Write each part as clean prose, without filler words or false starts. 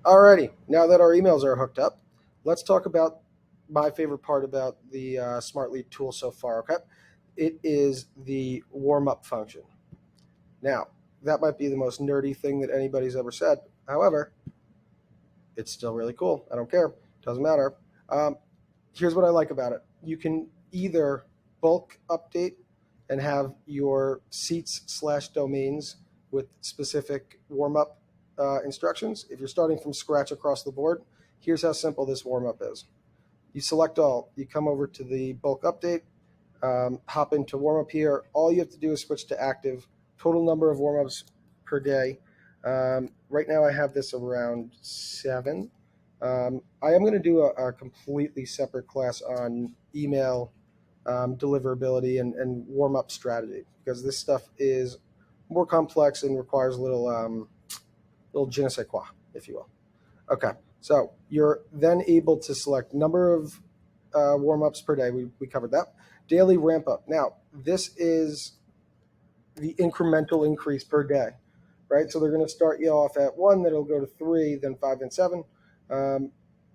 Alrighty, now that our emails are hooked up, let's talk about my favorite part about the Smartlead tool so far. Okay, it is the warm up function. Now, that might be the most nerdy thing that anybody's ever said. However, it's still really cool. I don't care. Doesn't matter. Um, Here's what I like about it. You can either bulk update and have your seats slash domains with specific warm up instructions. If you're starting from scratch across the board, here's how simple this warm up is. You select all, you come over to the bulk update, hop into warm up here. All you have to do is switch to active. Total number of warm ups per day. Right now I have this around 7. I am going to do a completely separate class on email deliverability and warm up strategy, because this stuff is more complex and requires a little je ne sais quoi, if you will. Okay, so you're then able to select number of warm ups per day. We covered that. Daily ramp up. Now, this is the incremental increase per day, right? So they're going to start you off at 1, then it'll go to 3, then 5, then 7.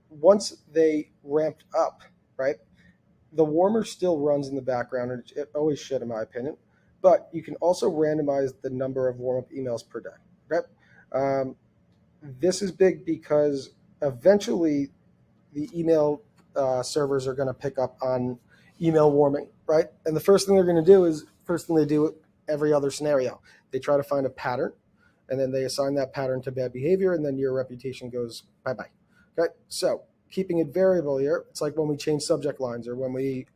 Once they ramped up, right, the warmer still runs in the background, and it always should, in my opinion. But you can also randomize the number of warm-up emails per day. Okay? This is big because eventually the email servers are going to pick up on email warming, right? And the first thing they're going to do is first thing they do every other scenario. They try to find a pattern, and then they assign that pattern to bad behavior, and then your reputation goes bye-bye. Okay, so keeping it variable here, it's like when we change subject lines or when we,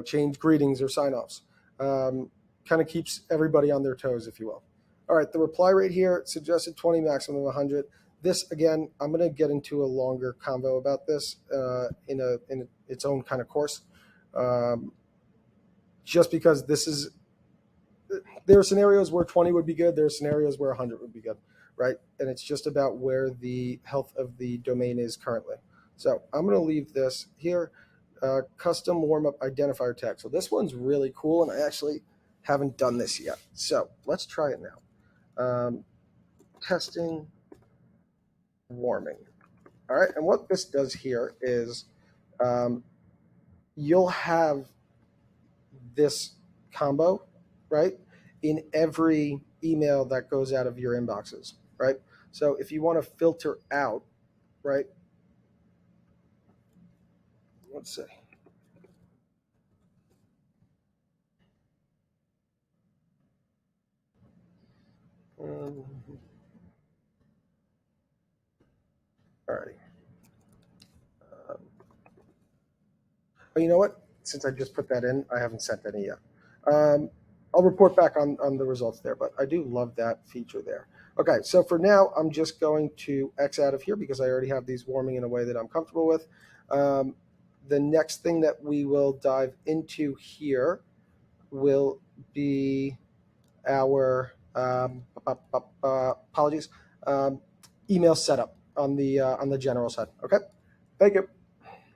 change greetings or sign-offs. Kind of keeps everybody on their toes, if you will. All right, the reply rate here, suggested 20, maximum 100. This, again, I'm going to get into a longer convo about this in its own kind of course, just because there are scenarios where 20 would be good. There are scenarios where 100 would be good, right? And it's just about where the health of the domain is currently. So I'm going to leave this here. Custom warm-up identifier tag. So this one's really cool, and I actually haven't done this yet. So let's try it now. Testing warming. All right, and what this does here is you'll have this combo, right, in every email that goes out of your inboxes, right? So if you want to filter out, right, let's see. All righty. But you know what? Since I just put that in, I haven't sent any yet. I'll report back on the results there, but I do love that feature there. Okay, so for now, I'm just going to X out of here because I already have these warming in a way that I'm comfortable with. The next thing that we will dive into here will be our apologies, email setup on the general side. Okay, thank you.